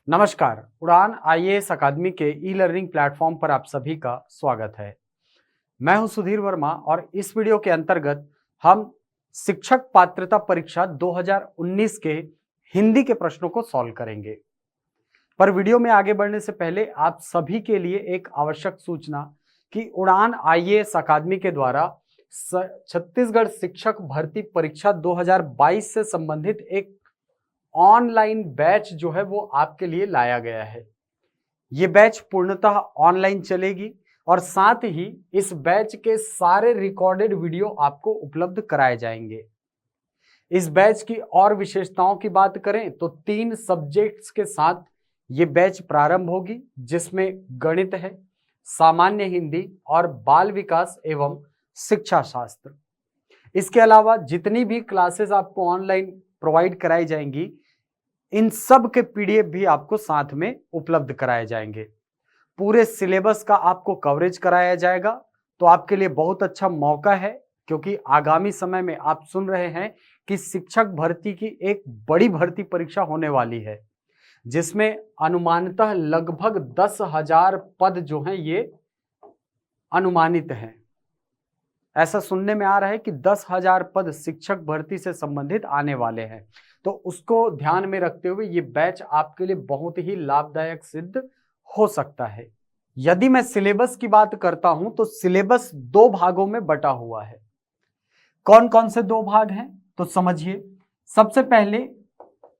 नमस्कार। उड़ान आईएएस अकादमी के ई लर्निंग प्लेटफॉर्म पर आप सभी का स्वागत है। मैं हूं सुधीर वर्मा और इस वीडियो के अंतर्गत हम शिक्षक पात्रता परीक्षा 2019 के हिंदी के प्रश्नों को सॉल्व करेंगे। पर वीडियो में आगे बढ़ने से पहले आप सभी के लिए एक आवश्यक सूचना कि उड़ान आईएएस अकादमी के द्वारा छत्तीसगढ़ शिक्षक भर्ती परीक्षा 2022 से संबंधित एक ऑनलाइन बैच जो है वो आपके लिए लाया गया है। ये बैच पूर्णतः ऑनलाइन चलेगी और साथ ही इस बैच के सारे रिकॉर्डेड वीडियो आपको उपलब्ध कराए जाएंगे। इस बैच की और विशेषताओं की बात करें तो 3 सब्जेक्ट्स के साथ ये बैच प्रारंभ होगी, जिसमें गणित है, सामान्य हिंदी और बाल विकास एवं शिक्षा शास्त्र। इसके अलावा जितनी भी क्लासेस आपको ऑनलाइन प्रोवाइड कराई जाएंगी, इन सब के पीडीएफ भी आपको साथ में उपलब्ध कराए जाएंगे। पूरे सिलेबस का आपको कवरेज कराया जाएगा। तो आपके लिए बहुत अच्छा मौका है, क्योंकि आगामी समय में आप सुन रहे हैं कि शिक्षक भर्ती की एक बड़ी भर्ती परीक्षा होने वाली है, जिसमें अनुमानतः लगभग 10,000 पद जो हैं ये अनुमानित हैं। ऐसा सुनने में आ रहा है कि 10,000 पद शिक्षक भर्ती से संबंधित आने वाले हैं। तो उसको ध्यान में रखते हुए ये बैच आपके लिए बहुत ही लाभदायक सिद्ध हो सकता है। यदि मैं सिलेबस की बात करता हूं तो सिलेबस 2 भागों में बटा हुआ है। कौन कौन से 2 भाग हैं तो समझिए। सबसे पहले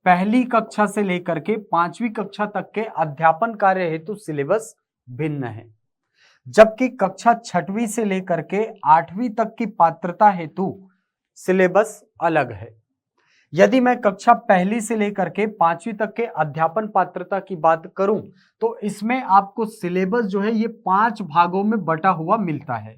पहली कक्षा से लेकर के 5वीं कक्षा तक के अध्यापन कार्य हेतु सिलेबस भिन्न है, जबकि कक्षा 6वीं से लेकर के 8वीं तक की पात्रता हेतु सिलेबस अलग है। यदि मैं कक्षा पहली से लेकर के 5वीं तक के अध्यापन पात्रता की बात करूं तो इसमें आपको सिलेबस जो है ये 5 भागों में बटा हुआ मिलता है।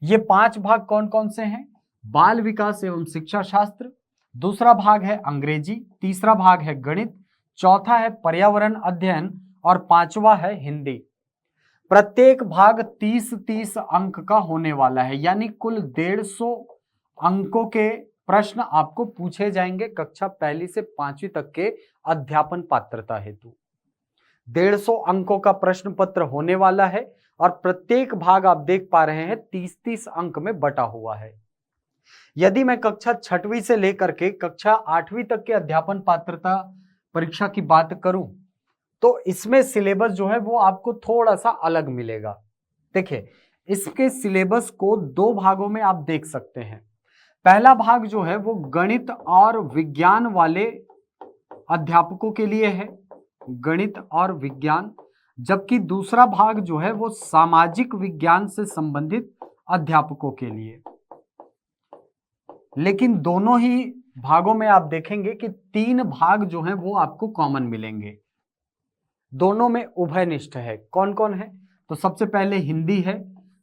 ये 5 भाग कौन कौन से हैं? बाल विकास एवं शिक्षा शास्त्र, दूसरा भाग है अंग्रेजी, तीसरा भाग है गणित, चौथा है पर्यावरण अध्ययन और 5वां है हिंदी। प्रत्येक भाग 30-30 अंक का होने वाला है, यानी कुल 150 अंकों के प्रश्न आपको पूछे जाएंगे कक्षा पहली से 5वीं तक के अध्यापन पात्रता हेतु। 150 अंकों का प्रश्न पत्र होने वाला है और प्रत्येक भाग आप देख पा रहे हैं 30-30 अंक में बटा हुआ है। यदि मैं कक्षा 6वीं से लेकर के कक्षा 8वीं तक के अध्यापन पात्रता परीक्षा की बात करूं तो इसमें सिलेबस जो है वो आपको थोड़ा सा अलग मिलेगा। देखिए, इसके सिलेबस को 2 भागों में आप देख सकते हैं। पहला भाग जो है वो गणित और विज्ञान वाले अध्यापकों के लिए है, गणित और विज्ञान, जबकि दूसरा भाग जो है वो सामाजिक विज्ञान से संबंधित अध्यापकों के लिए। लेकिन दोनों ही भागों में आप देखेंगे कि 3 भाग जो हैं वो आपको कॉमन मिलेंगे। दोनों में उभयनिष्ठ है। कौन कौन है? तो सबसे पहले हिंदी है,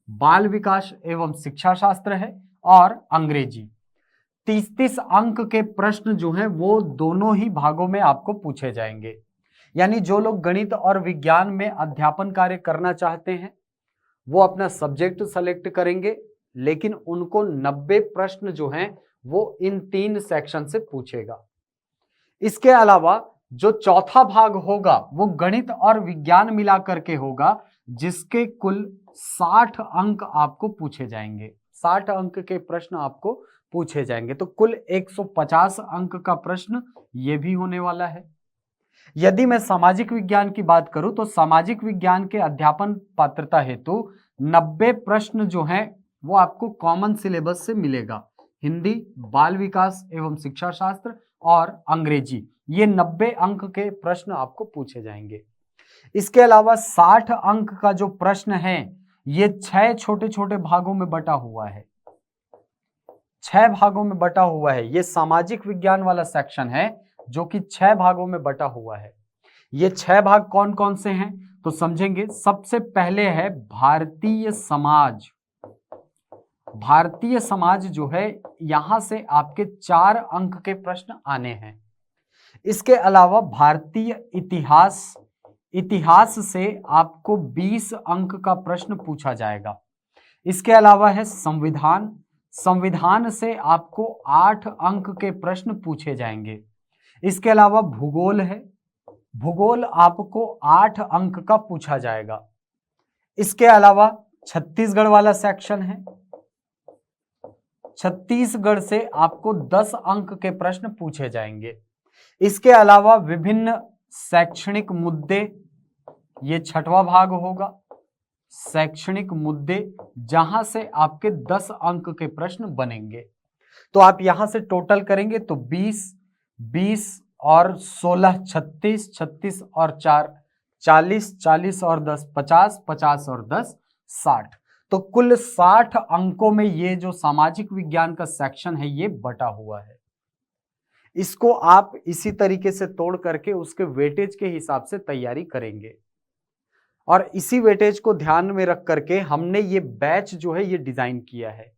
बाल विकास एवं शिक्षा शास्त्र है और अंग्रेजी। 30-30 अंक के प्रश्न जो हैं वो दोनों ही भागों में आपको पूछे जाएंगे। यानी जो लोग गणित और विज्ञान में अध्यापन कार्य करना चाहते हैं वो अपना सब्जेक्ट सेलेक्ट करेंगे, लेकिन उनको 90 प्रश्न जो हैं वो इन 3 सेक्शन से पूछेगा। इसके अलावा जो चौथा भाग होगा वो गणित और विज्ञान मिलाकर के होगा, जिसके कुल 60 अंक आपको पूछे जाएंगे। 60 अंक के प्रश्न आपको पूछे जाएंगे, तो कुल 150 अंक का प्रश्न ये भी होने वाला है। यदि मैं सामाजिक विज्ञान की बात करूं तो सामाजिक विज्ञान के अध्यापन पात्रता हेतु 90 प्रश्न जो हैं वो आपको कॉमन सिलेबस से मिलेगा। हिंदी, बाल विकास एवं शिक्षा शास्त्र और अंग्रेजी, ये 90 अंक के प्रश्न आपको पूछे जाएंगे। इसके अलावा 60 अंक का जो प्रश्न है ये 6 छोटे छोटे भागों में बटा हुआ है। 6 भागों में बटा हुआ है। ये सामाजिक विज्ञान वाला सेक्शन है जो कि 6 भागों में बटा हुआ है। ये 6 भाग कौन कौन से हैं तो समझेंगे। सबसे पहले है भारतीय समाज। भारतीय समाज जो है यहां से आपके 4 अंक के प्रश्न आने हैं। इसके अलावा भारतीय इतिहास, इतिहास से आपको 20 अंक का प्रश्न पूछा जाएगा। इसके अलावा है संविधान, संविधान से आपको 8 अंक के प्रश्न पूछे जाएंगे। इसके अलावा भूगोल है, भूगोल आपको 8 अंक का पूछा जाएगा। इसके अलावा छत्तीसगढ़ वाला सेक्शन है, छत्तीसगढ़ से आपको 10 अंक के प्रश्न पूछे जाएंगे। इसके अलावा विभिन्न शैक्षणिक मुद्दे, ये 6वां भाग होगा, शैक्षणिक मुद्दे, जहां से आपके 10 अंक के प्रश्न बनेंगे। तो आप यहां से टोटल करेंगे तो 20, 20 और 16 36, 36 और 4 40, 40 और 10 50, 50 और 10 60। तो कुल 60 अंकों में ये जो सामाजिक विज्ञान का सेक्शन है ये बटा हुआ है। इसको आप इसी तरीके से तोड़ करके उसके वेटेज के हिसाब से तैयारी करेंगे और इसी वेटेज को ध्यान में रख करके हमने ये बैच जो है ये डिजाइन किया है।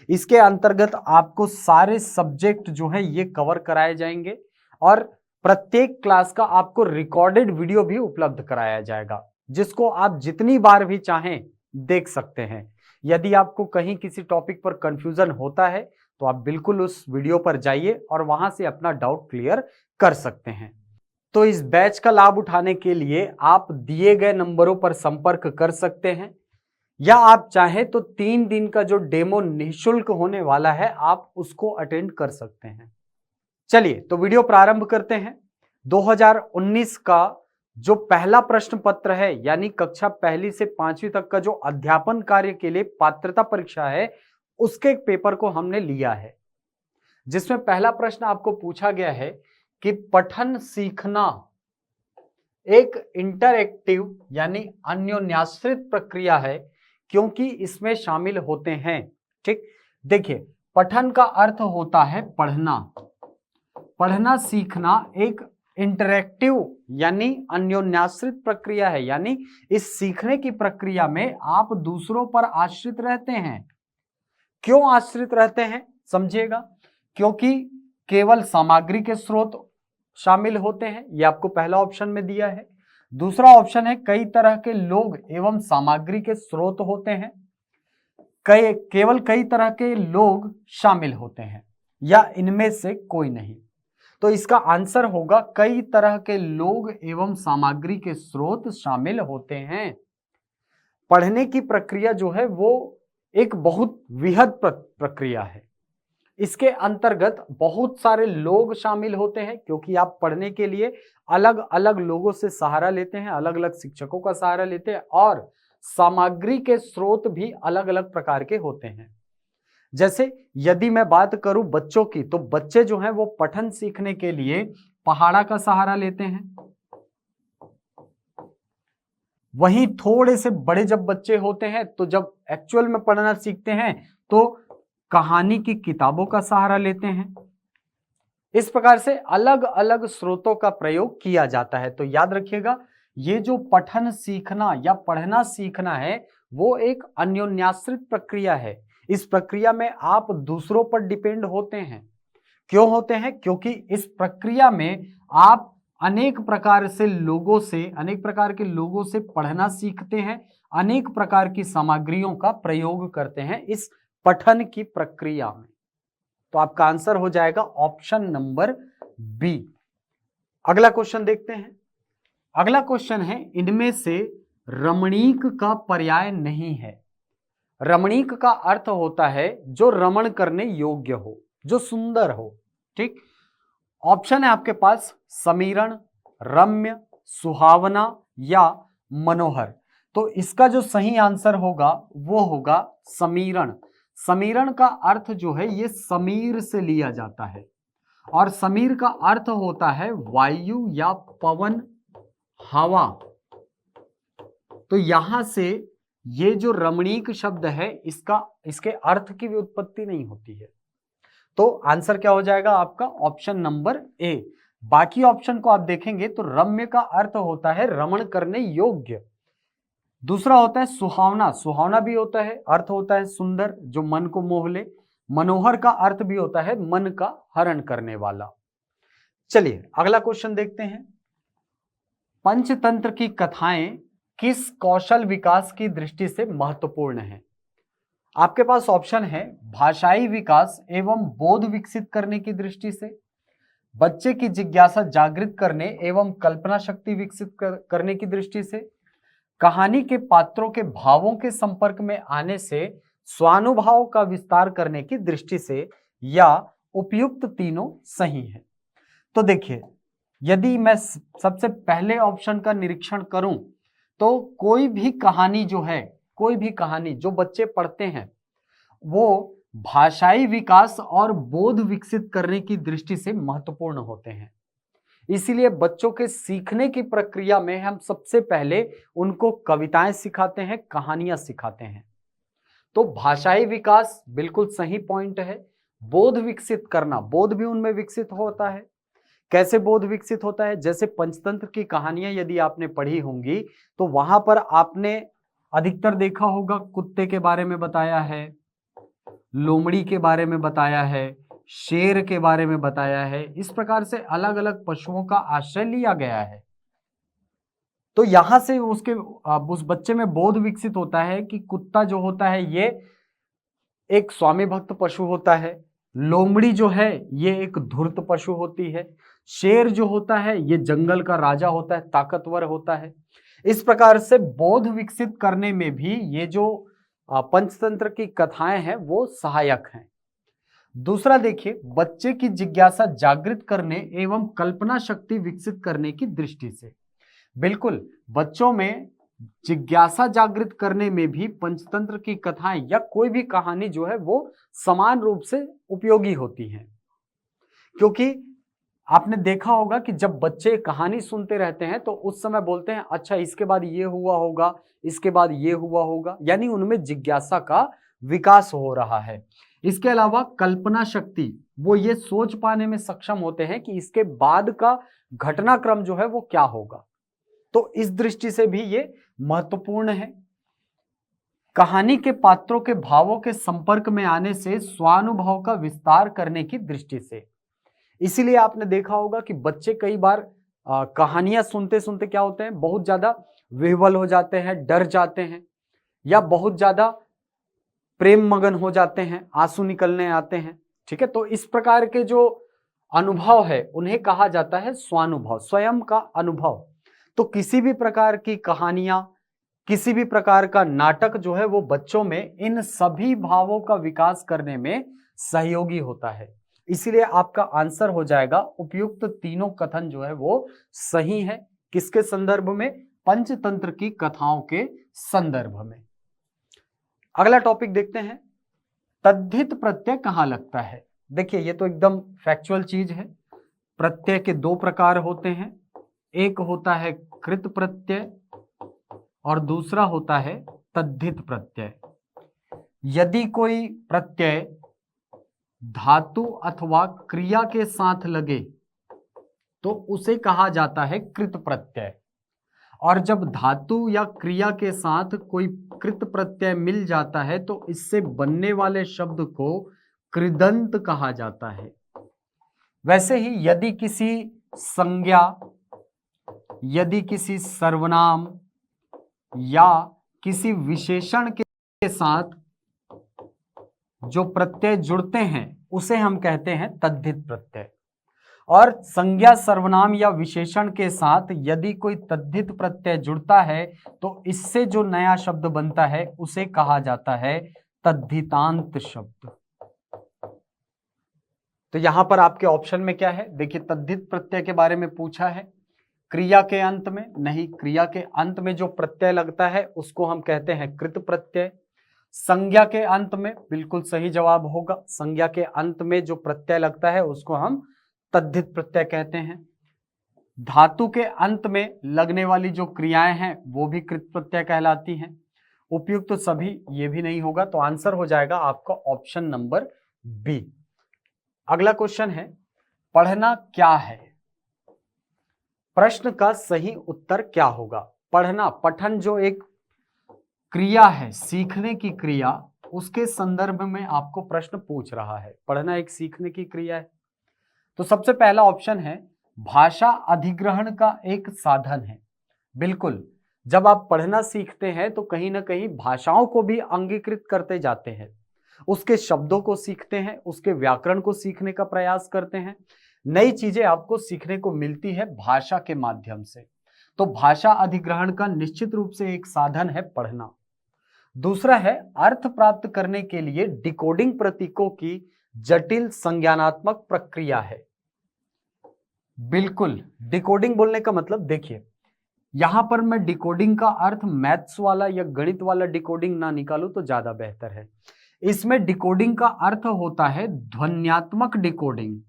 इसके अंतर्गत आपको सारे सब्जेक्ट जो है ये कवर कराए जाएंगे और प्रत्येक क्लास का आपको रिकॉर्डेड वीडियो भी उपलब्ध कराया जाएगा, जिसको आप जितनी बार भी चाहें देख सकते हैं। यदि आपको कहीं किसी टॉपिक पर कंफ्यूजन होता है तो आप बिल्कुल उस वीडियो पर जाइए और वहां से अपना डाउट क्लियर कर सकते हैं। तो इस बैच का लाभ उठाने के लिए आप दिए गए नंबरों पर संपर्क कर सकते हैं या आप चाहें तो 3 दिन का जो डेमो निःशुल्क होने वाला है आप उसको अटेंड कर सकते हैं। चलिए तो वीडियो प्रारंभ करते हैं। 2019 का जो पहला प्रश्न पत्र है यानी कक्षा 1 से 5वीं तक का जो अध्यापन कार्य के लिए पात्रता परीक्षा है उसके एक पेपर को हमने लिया है, जिसमें पहला प्रश्न आपको पूछा गया है कि पठन सीखना एक इंटरएक्टिव यानी अन्योन्याश्रित प्रक्रिया है क्योंकि इसमें शामिल होते हैं। ठीक, देखिए पठन का अर्थ होता है पढ़ना, पढ़ना सीखना एक इंटरैक्टिव यानी अन्योन्याश्रित प्रक्रिया है, यानी इस सीखने की प्रक्रिया में आप दूसरों पर आश्रित रहते हैं। क्यों आश्रित रहते हैं समझिएगा, क्योंकि केवल सामग्री के स्रोत शामिल होते हैं, यह आपको पहला ऑप्शन में दिया है। दूसरा ऑप्शन है कई तरह के लोग एवं सामग्री के स्रोत होते हैं, केवल कई तरह के लोग शामिल होते हैं या इनमें से कोई नहीं। तो इसका आंसर होगा कई तरह के लोग एवं सामग्री के स्रोत शामिल होते हैं। पढ़ने की प्रक्रिया जो है वो एक बहुत वृहद प्रक्रिया है। इसके अंतर्गत बहुत सारे लोग शामिल होते हैं क्योंकि आप पढ़ने के लिए अलग अलग लोगों से सहारा लेते हैं, अलग अलग शिक्षकों का सहारा लेते हैं और सामग्री के स्रोत भी अलग अलग प्रकार के होते हैं। जैसे यदि मैं बात करूं बच्चों की, तो बच्चे जो हैं वो पठन सीखने के लिए पहाड़ा का सहारा लेते हैं। वहीं थोड़े से बड़े जब बच्चे होते हैं तो जब एक्चुअल में पढ़ना सीखते हैं तो कहानी की किताबों का सहारा लेते हैं। इस प्रकार से अलग अलग स्रोतों का प्रयोग किया जाता है। तो याद रखिएगा ये जो पठन सीखना या पढ़ना सीखना है वो एक अन्योन्याश्रित प्रक्रिया है। इस प्रक्रिया में आप दूसरों पर डिपेंड होते हैं। क्यों होते हैं? क्योंकि इस प्रक्रिया में आप अनेक प्रकार के लोगों से पढ़ना सीखते हैं, अनेक प्रकार की सामग्रियों का प्रयोग करते हैं इस पठन की प्रक्रिया में। तो आपका आंसर हो जाएगा ऑप्शन नंबर बी। अगला क्वेश्चन देखते हैं। अगला क्वेश्चन है इनमें से रमणीक का पर्याय नहीं है। रमणीक का अर्थ होता है जो रमण करने योग्य हो, जो सुंदर हो। ठीक, ऑप्शन है आपके पास समीरण, रम्य, सुहावना या मनोहर। तो इसका जो सही आंसर होगा वो होगा समीरण। समीरण का अर्थ जो है ये समीर से लिया जाता है और समीर का अर्थ होता है वायु या पवन, हवा। तो यहां से ये जो रमणीक शब्द है इसके अर्थ की भी उत्पत्ति नहीं होती है। तो आंसर क्या हो जाएगा आपका ऑप्शन नंबर ए। बाकी ऑप्शन को आप देखेंगे तो रम्य का अर्थ होता है रमण करने योग्य। दूसरा होता है सुहावना, सुहावना भी होता है, अर्थ होता है सुंदर, जो मन को मोह ले। मनोहर का अर्थ भी होता है मन का हरण करने वाला। चलिए अगला क्वेश्चन देखते हैं। पंचतंत्र की कथाएं किस कौशल विकास की दृष्टि से महत्वपूर्ण है? आपके पास ऑप्शन है भाषाई विकास एवं बोध विकसित करने की दृष्टि से, बच्चे की जिज्ञासा जागृत करने एवं कल्पना शक्ति विकसित करने की दृष्टि से, कहानी के पात्रों के भावों के संपर्क में आने से स्वानुभाव का विस्तार करने की दृष्टि से, या उपयुक्त तीनों सही है। तो देखिए, यदि मैं सबसे पहले ऑप्शन का निरीक्षण करूं तो कोई भी कहानी जो है, कोई भी कहानी जो बच्चे पढ़ते हैं वो भाषाई विकास और बोध विकसित करने की दृष्टि से महत्वपूर्ण होते हैं। इसीलिए बच्चों के सीखने की प्रक्रिया में हम सबसे पहले उनको कविताएं सिखाते हैं, कहानियां सिखाते हैं। तो भाषाई विकास बिल्कुल सही पॉइंट है। बोध विकसित करना, बोध भी उनमें विकसित होता है। कैसे बोध विकसित होता है? जैसे पंचतंत्र की कहानियां यदि आपने पढ़ी होंगी तो वहां पर आपने अधिकतर देखा होगा, कुत्ते के बारे में बताया है, लोमड़ी के बारे में बताया है, शेर के बारे में बताया है। इस प्रकार से अलग अलग पशुओं का आश्रय लिया गया है। तो यहां से उस बच्चे में बोध विकसित होता है कि कुत्ता जो होता है ये एक स्वामी भक्त पशु होता है, लोमड़ी जो है ये एक धूर्त पशु होती है, शेर जो होता है ये जंगल का राजा होता है, ताकतवर होता है। इस प्रकार से बोध विकसित करने में भी ये जो पंचतंत्र की कथाएं हैं वो सहायक हैं। दूसरा देखिए, बच्चे की जिज्ञासा जागृत करने एवं कल्पना शक्ति विकसित करने की दृष्टि से, बिल्कुल बच्चों में जिज्ञासा जागृत करने में भी पंचतंत्र की कथाएं या कोई भी कहानी जो है वो समान रूप से उपयोगी होती है। क्योंकि आपने देखा होगा कि जब बच्चे कहानी सुनते रहते हैं तो उस समय बोलते हैं अच्छा इसके बाद ये हुआ होगा, इसके बाद ये हुआ होगा, यानी उनमें जिज्ञासा का विकास हो रहा है। इसके अलावा कल्पना शक्ति, वो ये सोच पाने में सक्षम होते हैं कि इसके बाद का घटनाक्रम जो है वो क्या होगा। तो इस दृष्टि से भी ये महत्वपूर्ण है। कहानी के पात्रों के भावों के संपर्क में आने से स्वानुभव का विस्तार करने की दृष्टि से, इसीलिए आपने देखा होगा कि बच्चे कई बार कहानियां सुनते सुनते क्या होते हैं, बहुत ज्यादा विह्वल हो जाते हैं, डर जाते हैं, या बहुत ज्यादा प्रेम मगन हो जाते हैं, आंसू निकलने आते हैं। ठीक है, तो इस प्रकार के जो अनुभव है उन्हें कहा जाता है स्वानुभव, स्वयं का अनुभव। तो किसी भी प्रकार की कहानियां, किसी भी प्रकार का नाटक जो है वो बच्चों में इन सभी भावों का विकास करने में सहयोगी होता है। इसीलिए आपका आंसर हो जाएगा उपयुक्त तीनों कथन जो है वो सही है। किसके संदर्भ में? पंचतंत्र की कथाओं के संदर्भ में। अगला टॉपिक देखते हैं, तद्धित प्रत्यय कहां लगता है। देखिए ये तो एकदम फैक्चुअल चीज है। प्रत्यय के दो प्रकार होते हैं, एक होता है कृत प्रत्यय और दूसरा होता है तद्धित प्रत्यय। यदि कोई प्रत्यय धातु अथवा क्रिया के साथ लगे तो उसे कहा जाता है कृत प्रत्यय, और जब धातु या क्रिया के साथ कोई कृत प्रत्यय मिल जाता है तो इससे बनने वाले शब्द को कृदंत कहा जाता है। वैसे ही यदि किसी संज्ञा, यदि किसी सर्वनाम या किसी विशेषण के साथ जो प्रत्यय जुड़ते हैं उसे हम कहते हैं तद्धित प्रत्यय, और संज्ञा, सर्वनाम या विशेषण के साथ यदि कोई तद्धित प्रत्यय जुड़ता है तो इससे जो नया शब्द बनता है उसे कहा जाता है तद्धितांत शब्द। तो यहां पर आपके ऑप्शन में क्या है, देखिए तद्धित प्रत्यय के बारे में पूछा है। क्रिया के अंत में नहीं, क्रिया के अंत में जो प्रत्यय लगता है उसको हम कहते हैं कृत प्रत्यय। संज्ञा के अंत में, बिल्कुल सही जवाब होगा, संज्ञा के अंत में जो प्रत्यय लगता है उसको हम तद्धित प्रत्यय कहते हैं। धातु के अंत में लगने वाली जो क्रियाएं हैं वो भी कृत प्रत्यय कहलाती हैं। उपयुक्त तो सभी ये भी नहीं होगा, तो आंसर हो जाएगा आपका ऑप्शन नंबर बी। अगला क्वेश्चन है, पढ़ना क्या है। प्रश्न का सही उत्तर क्या होगा। पढ़ना, पठन जो एक क्रिया है, सीखने की क्रिया, उसके संदर्भ में आपको प्रश्न पूछ रहा है। पढ़ना एक सीखने की क्रिया है। तो सबसे पहला ऑप्शन है भाषा अधिग्रहण का एक साधन है। बिल्कुल, जब आप पढ़ना सीखते हैं तो कहीं ना कहीं भाषाओं को भी अंगीकृत करते जाते हैं, उसके शब्दों को सीखते हैं, उसके व्याकरण को सीखने का प्रयास करते हैं। नई चीजें आपको सीखने को मिलती है भाषा के माध्यम से। तो भाषा अधिग्रहण का निश्चित रूप से एक साधन है पढ़ना। दूसरा है अर्थ प्राप्त करने के लिए डिकोडिंग प्रतीकों की जटिल संज्ञानात्मक प्रक्रिया है। बिल्कुल, डिकोडिंग बोलने का मतलब देखिए, यहां पर मैं डिकोडिंग का अर्थ मैथ्स वाला या गणित वाला डिकोडिंग ना निकालूं तो ज्यादा बेहतर है। इसमें डिकोडिंग का अर्थ होता है ध्वन्यात्मक डिकोडिंग।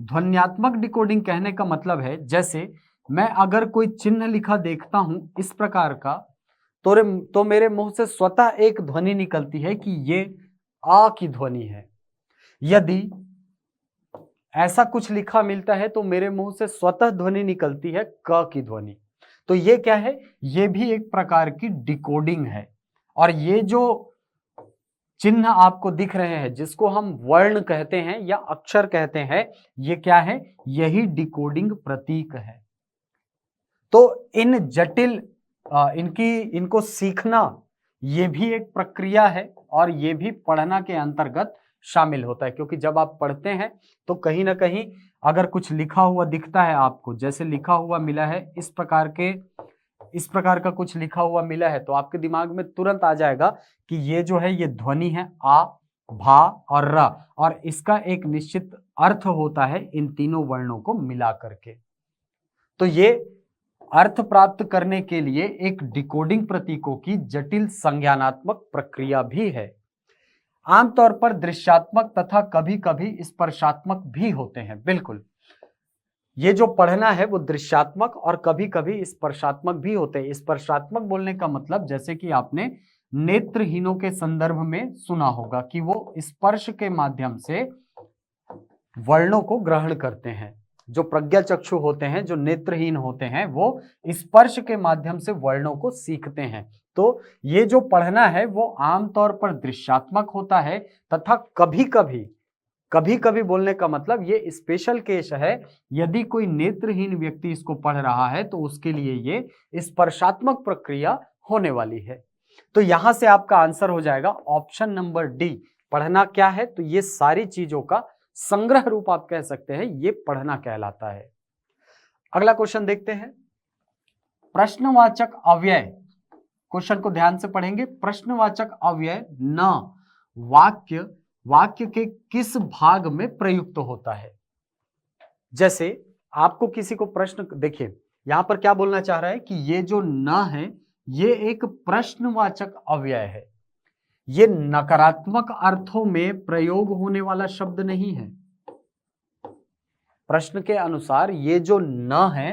ध्वन्यात्मक डिकोडिंग कहने का मतलब है, जैसे मैं अगर कोई चिन्ह लिखा देखता हूं इस प्रकार का, तो मेरे मुंह से स्वतः एक ध्वनि निकलती है कि ये आ की ध्वनि है। यदि ऐसा कुछ लिखा मिलता है तो मेरे मुंह से स्वतः ध्वनि निकलती है क की ध्वनि। तो ये क्या है? ये भी एक प्रकार की डिकोडिंग है। और ये जो चिन्ह आपको दिख रहे हैं जिसको हम वर्ण कहते हैं या अक्षर कहते हैं, ये क्या है? यही डिकोडिंग प्रतीक है। तो इन जटिल इनको सीखना ये भी एक प्रक्रिया है और ये भी पढ़ना के अंतर्गत शामिल होता है, क्योंकि जब आप पढ़ते हैं तो कहीं ना कहीं अगर कुछ लिखा हुआ दिखता है आपको, जैसे लिखा हुआ मिला है इस प्रकार का कुछ लिखा हुआ मिला है, तो आपके दिमाग में तुरंत आ जाएगा कि ये जो है ये ध्वनि है आ, भा और र, और इसका एक निश्चित अर्थ होता है इन तीनों वर्णों को मिला करके। तो ये अर्थ प्राप्त करने के लिए एक डिकोडिंग प्रतीकों की जटिल संज्ञानात्मक प्रक्रिया भी है। आमतौर पर दृश्यात्मक तथा कभी कभी स्पर्शात्मक भी होते हैं। बिल्कुल, ये जो पढ़ना है वो दृश्यात्मक और कभी कभी स्पर्शात्मक भी होते हैं। स्पर्शात्मक बोलने का मतलब, जैसे कि आपने नेत्रहीनों के संदर्भ में सुना होगा कि वो स्पर्श के माध्यम से वर्णों को ग्रहण करते हैं। जो प्रज्ञा चक्षु होते हैं, जो नेत्रहीन होते हैं, वो स्पर्श के माध्यम से वर्णों को सीखते हैं। तो ये जो पढ़ना है वो आमतौर पर दृश्यात्मक होता है तथा कभी कभी बोलने का मतलब ये स्पेशल केस है, यदि कोई नेत्रहीन व्यक्ति इसको पढ़ रहा है तो उसके लिए ये स्पर्शात्मक प्रक्रिया होने वाली है। तो यहां से आपका आंसर हो जाएगा ऑप्शन नंबर डी। पढ़ना क्या है? तो ये सारी चीजों का संग्रह रूप आप कह सकते हैं, ये पढ़ना कहलाता है। अगला क्वेश्चन देखते हैं, प्रश्नवाचक अव्यय। क्वेश्चन को ध्यान से पढ़ेंगे। प्रश्नवाचक अव्यय न वाक्य के किस भाग में प्रयुक्त होता है? जैसे आपको किसी को प्रश्न, देखिए यहां पर क्या बोलना चाह रहा है कि ये जो न है ये एक प्रश्नवाचक अव्यय है। ये नकारात्मक अर्थों में प्रयोग होने वाला शब्द नहीं है। प्रश्न के अनुसार ये जो न है,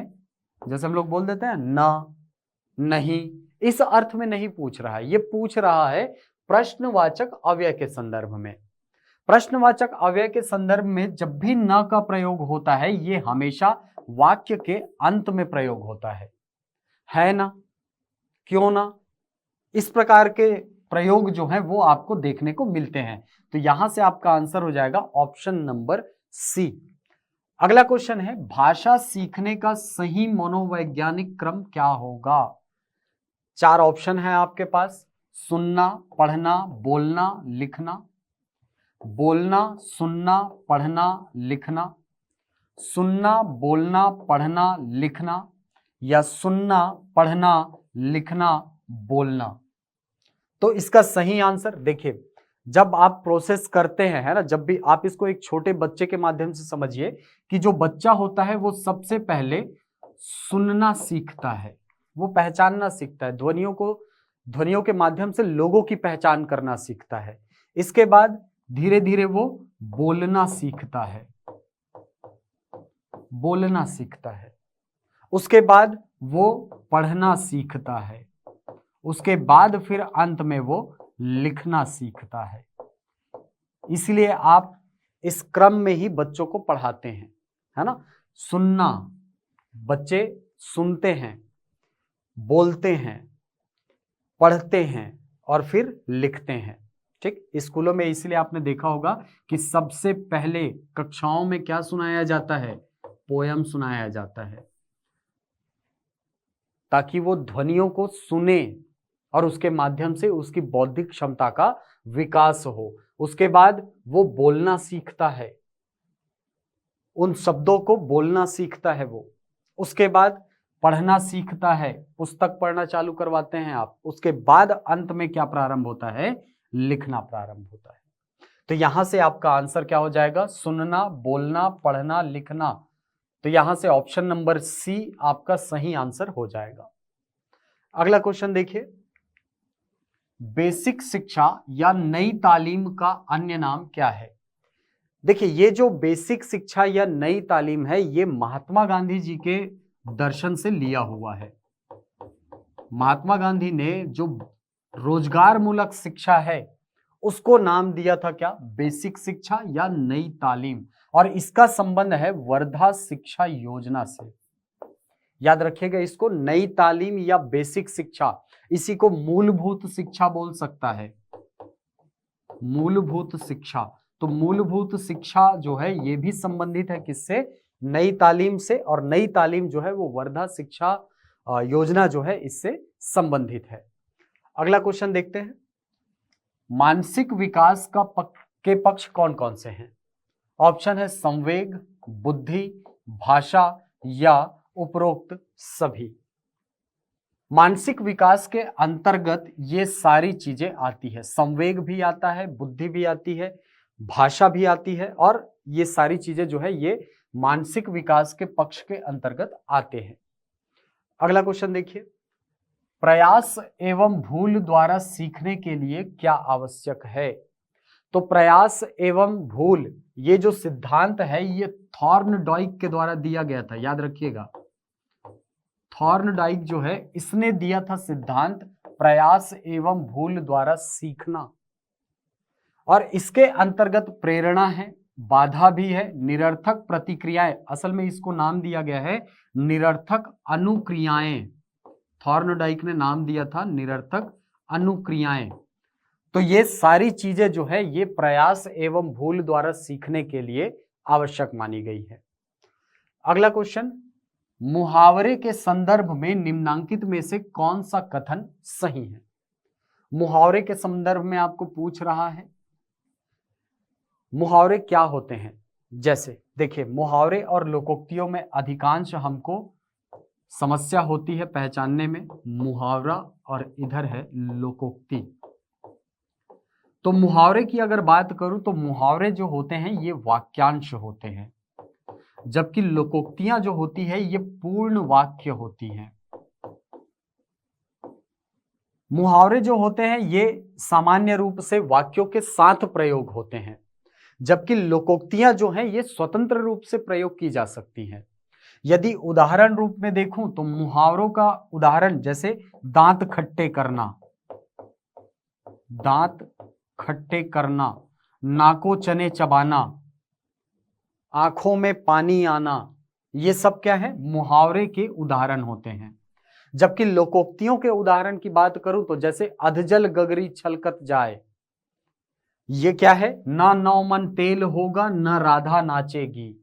जैसे हम लोग बोल देते हैं न, नहीं, इस अर्थ में नहीं पूछ रहा है। ये पूछ रहा है प्रश्नवाचक अव्यय के संदर्भ में। प्रश्नवाचक अव्यय के संदर्भ में जब भी न का प्रयोग होता है ये हमेशा वाक्य के अंत में प्रयोग होता है ना, क्यों ना, इस प्रकार के प्रयोग जो है वो आपको देखने को मिलते हैं। तो यहां से आपका आंसर हो जाएगा ऑप्शन नंबर सी। अगला क्वेश्चन है, भाषा सीखने का सही मनोवैज्ञानिक क्रम क्या होगा? 4 ऑप्शन है आपके पास, सुनना, पढ़ना, बोलना, लिखना। बोलना, सुनना, पढ़ना, लिखना, सुनना, बोलना, पढ़ना, लिखना, या सुनना, पढ़ना, लिखना, बोलना। तो इसका सही आंसर देखिए, जब आप प्रोसेस करते हैं, है ना, जब भी आप इसको एक छोटे बच्चे के माध्यम से समझिए कि जो बच्चा होता है वो सबसे पहले सुनना सीखता है, वो पहचानना सीखता है, ध्वनियों के माध्यम से लोगों की पहचान करना सीखता है। इसके बाद धीरे धीरे वो बोलना सीखता है, उसके बाद वो पढ़ना सीखता है, उसके बाद फिर अंत में वो लिखना सीखता है। इसलिए आप इस क्रम में ही बच्चों को पढ़ाते हैं, है ना। सुनना, बच्चे सुनते हैं, बोलते हैं, पढ़ते हैं और फिर लिखते हैं। ठीक, स्कूलों में इसलिए आपने देखा होगा कि सबसे पहले कक्षाओं में क्या सुनाया जाता है? पोयम सुनाया जाता है, ताकि वो ध्वनियों को सुने और उसके माध्यम से उसकी बौद्धिक क्षमता का विकास हो। उसके बाद वो बोलना सीखता है, उन शब्दों को बोलना सीखता है वो। उसके बाद पढ़ना सीखता है, पुस्तक पढ़ना चालू करवाते हैं आप। उसके बाद अंत में क्या प्रारंभ होता है? लिखना प्रारंभ होता है। तो यहां से आपका आंसर क्या हो जाएगा? सुनना, बोलना, पढ़ना, लिखना। तो यहां से ऑप्शन नंबर सी आपका सही आंसर हो जाएगा। अगला क्वेश्चन देखिए, बेसिक शिक्षा या नई तालीम का अन्य नाम क्या है? देखिए, ये जो बेसिक शिक्षा या नई तालीम है, ये महात्मा गांधी जी के दर्शन से लिया हुआ है। महात्मा गांधी ने जो रोजगार मूलक शिक्षा है उसको नाम दिया था क्या? बेसिक शिक्षा या नई तालीम। और इसका संबंध है वर्धा शिक्षा योजना से। याद रखिएगा इसको, नई तालीम या बेसिक शिक्षा, इसी को मूलभूत शिक्षा बोल सकता है। मूलभूत शिक्षा, तो मूलभूत शिक्षा जो है ये भी संबंधित है किससे? नई तालीम से। और नई तालीम जो है वो वर्धा शिक्षा योजना जो है इससे संबंधित है। अगला क्वेश्चन देखते हैं, मानसिक विकास के पक्ष कौन कौन से हैं? ऑप्शन है संवेग, बुद्धि, भाषा या उपरोक्त सभी। मानसिक विकास के अंतर्गत ये सारी चीजें आती है। संवेग भी आता है, बुद्धि भी आती है, भाषा भी आती है, और ये सारी चीजें जो है ये मानसिक विकास के पक्ष के अंतर्गत आते हैं। अगला क्वेश्चन देखिए, प्रयास एवं भूल द्वारा सीखने के लिए क्या आवश्यक है? तो प्रयास एवं भूल, ये जो सिद्धांत है ये थॉर्नडाइक के द्वारा दिया गया था। याद रखिएगा, थॉर्नडाइक जो है इसने दिया था सिद्धांत प्रयास एवं भूल द्वारा सीखना। और इसके अंतर्गत प्रेरणा है, बाधा भी है, निरर्थक प्रतिक्रियाएं, असल में इसको नाम दिया गया है निरर्थक अनुक्रियाएं। थॉर्नडाइक ने नाम दिया था निरर्थक अनुक्रियाएं। तो ये सारी चीजें जो है ये प्रयास एवं भूल द्वारा सीखने के लिए आवश्यक मानी गई है। अगला क्वेश्चन, मुहावरे के संदर्भ में निम्नांकित में से कौन सा कथन सही है? मुहावरे के संदर्भ में आपको पूछ रहा है। मुहावरे क्या होते हैं? जैसे देखिए, मुहावरे और लोकोक्तियों में अधिकांश हमको समस्या होती है पहचानने में, मुहावरा और इधर है लोकोक्ति। तो मुहावरे की अगर बात करूं तो मुहावरे जो होते हैं ये वाक्यांश होते हैं, जबकि लोकोक्तियां जो होती है ये पूर्ण वाक्य होती हैं। मुहावरे जो होते हैं ये सामान्य रूप से वाक्यों के साथ प्रयोग होते हैं, जबकि लोकोक्तियां जो हैं ये स्वतंत्र रूप से प्रयोग की जा सकती हैं। यदि उदाहरण रूप में देखूं तो मुहावरों का उदाहरण जैसे दांत खट्टे करना, दांत खट्टे करना, नाको चने चबाना, आंखों में पानी आना, ये सब क्या है? मुहावरे के उदाहरण होते हैं। जबकि लोकोक्तियों के उदाहरण की बात करूं तो जैसे अधजल गगरी छलकत जाए, ये क्या है? ना नौ मन तेल होगा, ना राधा नाचेगी।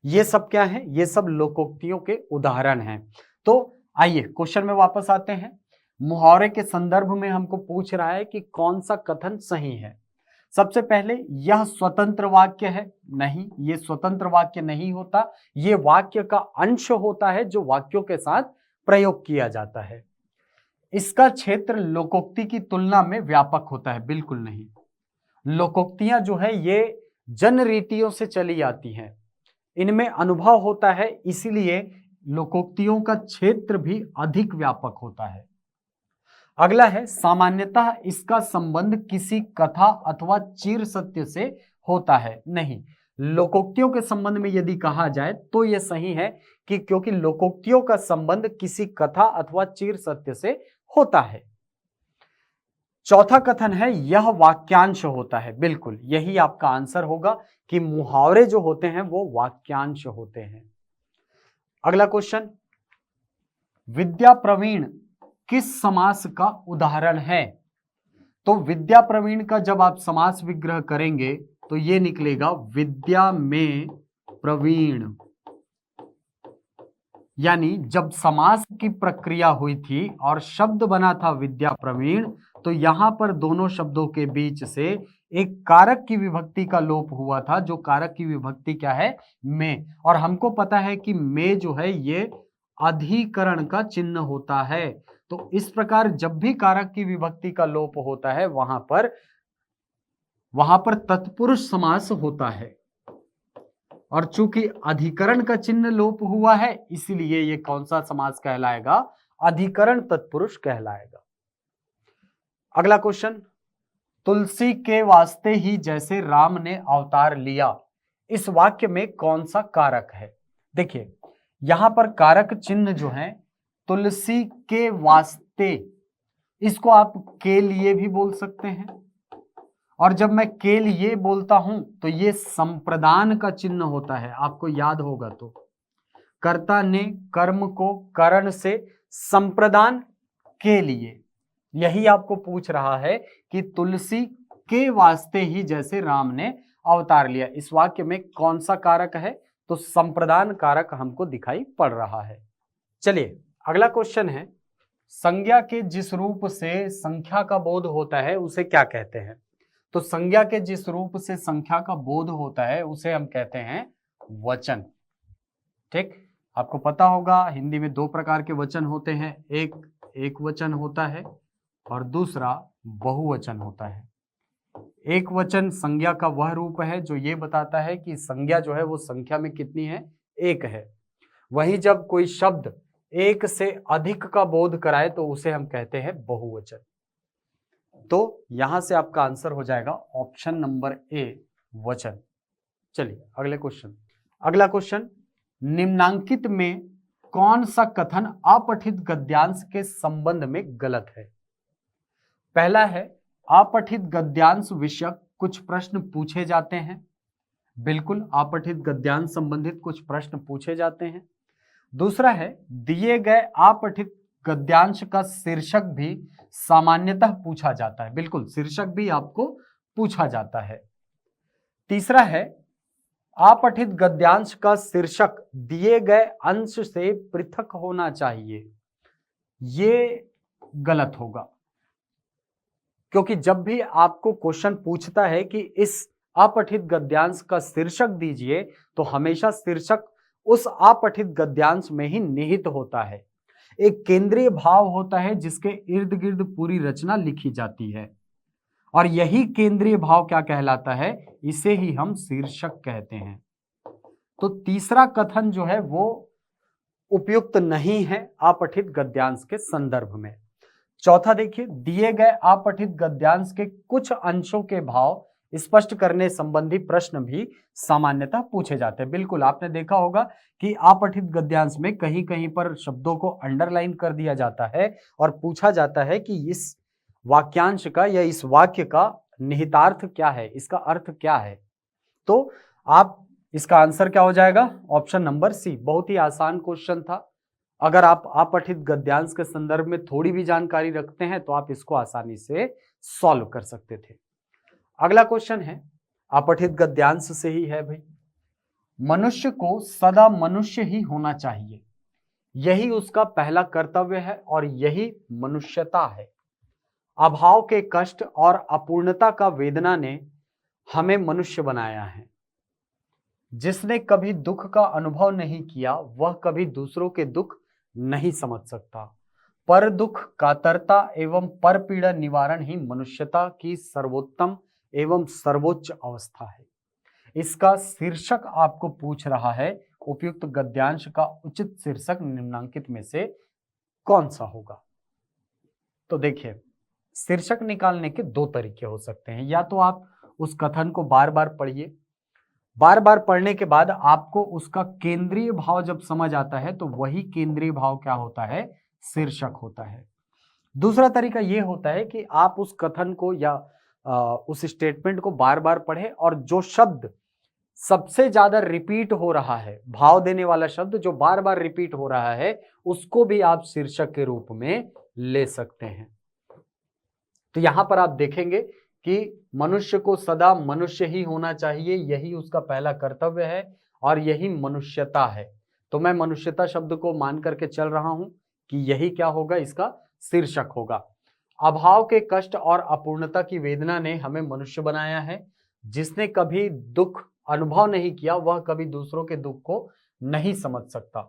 ये सब क्या है? ये सब लोकोक्तियों के उदाहरण हैं। तो आइए क्वेश्चन में वापस आते हैं। मुहावरे के संदर्भ में हमको पूछ रहा है कि कौन सा कथन सही है। सबसे पहले, यह स्वतंत्र वाक्य है? नहीं, ये स्वतंत्र वाक्य नहीं होता, ये वाक्य का अंश होता है जो वाक्यों के साथ प्रयोग किया जाता है। इसका क्षेत्र लोकोक्ति की तुलना में व्यापक होता है? बिल्कुल नहीं। लोकोक्तियां जो है ये जन रीतियों से चली आती हैं, इनमें अनुभव होता है, इसीलिए लोकोक्तियों का क्षेत्र भी अधिक व्यापक होता है। अगला है, सामान्यतः इसका संबंध किसी कथा अथवा चिर सत्य से होता है? नहीं, लोकोक्तियों के संबंध में यदि कहा जाए तो यह सही है कि क्योंकि लोकोक्तियों का संबंध किसी कथा अथवा चिर सत्य से होता है। चौथा कथन है यह वाक्यांश होता है? बिल्कुल, यही आपका आंसर होगा कि मुहावरे जो होते हैं वो वाक्यांश होते हैं। अगला क्वेश्चन, विद्या प्रवीण किस समास का उदाहरण है? तो विद्या प्रवीण का जब आप समास विग्रह करेंगे तो ये निकलेगा विद्या में प्रवीण। यानी जब समास की प्रक्रिया हुई थी और शब्द बना था विद्या प्रवीण, तो यहां पर दोनों शब्दों के बीच से एक कारक की विभक्ति का लोप हुआ था, जो कारक की विभक्ति क्या है, में। और हमको पता है कि में जो है ये अधिकरण का चिन्ह होता है। तो इस प्रकार जब भी कारक की विभक्ति का लोप होता है वहां पर तत्पुरुष समास होता है। और चूंकि अधिकरण का चिन्ह लोप हुआ है इसलिए ये कौन सा समास कहलाएगा, अधिकरण तत्पुरुष कहलाएगा। अगला क्वेश्चन, तुलसी के वास्ते ही जैसे राम ने अवतार लिया, इस वाक्य में कौन सा कारक है। देखिए यहां पर कारक चिन्ह जो है तुलसी के वास्ते, इसको आप के लिए भी बोल सकते हैं, और जब मैं के लिए बोलता हूं तो ये संप्रदान का चिन्ह होता है। आपको याद होगा तो कर्ता ने कर्म को करण से संप्रदान के लिए, यही आपको पूछ रहा है कि तुलसी के वास्ते ही जैसे राम ने अवतार लिया, इस वाक्य में कौन सा कारक है, तो संप्रदान कारक हमको दिखाई पड़ रहा है। चलिए अगला क्वेश्चन है, संज्ञा के जिस रूप से संख्या का बोध होता है उसे क्या कहते हैं। तो संज्ञा के जिस रूप से संख्या का बोध होता है उसे हम कहते हैं वचन। ठीक, आपको पता होगा हिंदी में दो प्रकार के वचन होते हैं, एक वचन होता है और दूसरा बहुवचन होता है। एक वचन संज्ञा का वह रूप है जो ये बताता है कि संज्ञा जो है वो संख्या में कितनी है, एक है। वहीं जब कोई शब्द एक से अधिक का बोध कराए तो उसे हम कहते हैं बहुवचन। तो यहां से आपका आंसर हो जाएगा ऑप्शन नंबर ए, वचन। चलिए अगला क्वेश्चन, निम्नांकित में कौन सा कथन अपठित गद्यांश के संबंध में गलत है। पहला है, अपठित गद्यांश विषयक कुछ प्रश्न पूछे जाते हैं। बिल्कुल अपठित गद्यांश संबंधित कुछ प्रश्न पूछे जाते हैं। दूसरा है, दिए गए अपठित गद्यांश का शीर्षक भी सामान्यतः पूछा जाता है। बिल्कुल शीर्षक भी आपको पूछा जाता है। तीसरा है, अपठित गद्यांश का शीर्षक दिए गए अंश से पृथक होना चाहिए। ये गलत होगा, क्योंकि जब भी आपको क्वेश्चन पूछता है कि इस अपठित गद्यांश का शीर्षक दीजिए तो हमेशा शीर्षक उस अपठित गद्यांश में ही निहित होता है। एक केंद्रीय भाव होता है जिसके इर्द गिर्द पूरी रचना लिखी जाती है, और यही केंद्रीय भाव क्या कहलाता है, इसे ही हम शीर्षक कहते हैं। तो तीसरा कथन जो है वो उपयुक्त नहीं है अपठित गद्यांश के संदर्भ में। चौथा देखिए, दिए गए अपठित गद्यांश के कुछ अंशों के भाव स्पष्ट करने संबंधी प्रश्न भी सामान्यतः पूछे जाते हैं। बिल्कुल आपने देखा होगा कि अपठित गद्यांश में कहीं कहीं पर शब्दों को अंडरलाइन कर दिया जाता है और पूछा जाता है कि इस वाक्यांश का या इस वाक्य का निहितार्थ क्या है, इसका अर्थ क्या है। तो आप इसका आंसर क्या हो जाएगा, ऑप्शन नंबर सी। बहुत ही आसान क्वेश्चन था। अगर आप अपठित गद्यांश के संदर्भ में थोड़ी भी जानकारी रखते हैं तो आप इसको आसानी से सॉल्व कर सकते थे। अगला क्वेश्चन है, अपठित गद्यांश से ही है भाई, मनुष्य को सदा मनुष्य ही होना चाहिए, यही उसका पहला कर्तव्य है और यही मनुष्यता है। अभाव के कष्ट और अपूर्णता का वेदना ने हमें मनुष्य बनाया है। जिसने कभी दुख का अनुभव नहीं किया वह कभी दूसरों के दुख नहीं समझ सकता। पर दुख कातरता एवं पर पीड़ा निवारण ही मनुष्यता की सर्वोत्तम एवं सर्वोच्च अवस्था है। इसका शीर्षक आपको पूछ रहा है, उपयुक्त गद्यांश का उचित शीर्षक निम्नांकित में से कौन सा होगा। तो देखिए शीर्षक निकालने के दो तरीके हो सकते हैं। या तो आप उस कथन को बार बार पढ़िए, बार बार पढ़ने के बाद आपको उसका केंद्रीय भाव जब समझ आता है तो वही केंद्रीय भाव क्या होता है, शीर्षक होता है। दूसरा तरीका यह होता है कि आप उस कथन को या उस स्टेटमेंट को बार बार पढ़ें और जो शब्द सबसे ज्यादा रिपीट हो रहा है, भाव देने वाला शब्द जो बार बार रिपीट हो रहा है, उसको भी आप शीर्षक के रूप में ले सकते हैं। तो यहां पर आप देखेंगे कि मनुष्य को सदा मनुष्य ही होना चाहिए, यही उसका पहला कर्तव्य है और यही मनुष्यता है। तो मैं मनुष्यता शब्द को मान करके चल रहा हूं कि यही क्या होगा, इसका शीर्षक होगा। अभाव के कष्ट और अपूर्णता की वेदना ने हमें मनुष्य बनाया है। जिसने कभी दुख अनुभव नहीं किया वह कभी दूसरों के दुख को नहीं समझ सकता।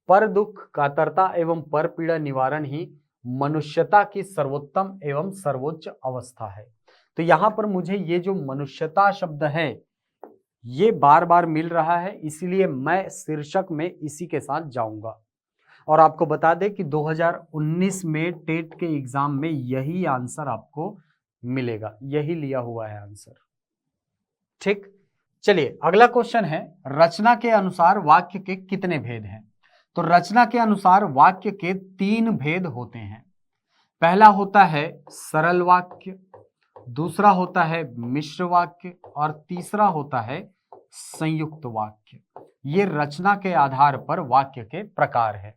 पर दुख, कातरता एवं पर पीड़ा निवारण ही मनुष्यता की सर्वोत्तम एवं सर्वोच्च अवस्था है। तो यहां पर मुझे ये जो मनुष्यता शब्द है ये बार बार मिल रहा है, इसीलिए मैं शीर्षक में इसी के साथ जाऊंगा। और आपको बता दें कि 2019 में टेट के एग्जाम में यही आंसर आपको मिलेगा, यही लिया हुआ है आंसर। ठीक, चलिए अगला क्वेश्चन है, रचना के अनुसार वाक्य के कितने भेद हैं? तो रचना के अनुसार वाक्य के 3 भेद होते हैं। पहला होता है सरल वाक्य, दूसरा होता है मिश्र वाक्य और तीसरा होता है संयुक्त वाक्य। ये रचना के आधार पर वाक्य के प्रकार है।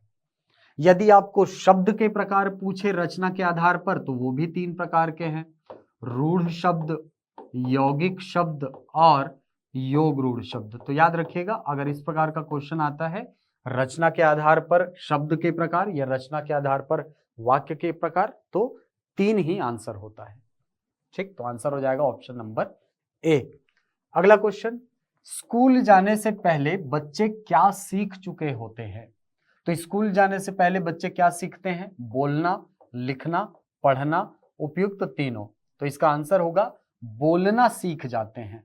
यदि आपको शब्द के प्रकार पूछे रचना के आधार पर तो वो भी 3 प्रकार के हैं, रूढ़ शब्द, यौगिक शब्द और योग रूढ़ शब्द। तो याद रखिएगा, अगर इस प्रकार का क्वेश्चन आता है रचना के आधार पर शब्द के प्रकार या रचना के आधार पर वाक्य के प्रकार, तो 3 ही आंसर होता है। ठीक, तो आंसर हो जाएगा ऑप्शन नंबर ए। अगला क्वेश्चन, स्कूल जाने से पहले बच्चे क्या सीख चुके होते हैं? तो स्कूल जाने से पहले बच्चे क्या सीखते हैं? बोलना, लिखना, पढ़ना, उपयुक्त तीनों। तो इसका आंसर होगा बोलना सीख जाते हैं।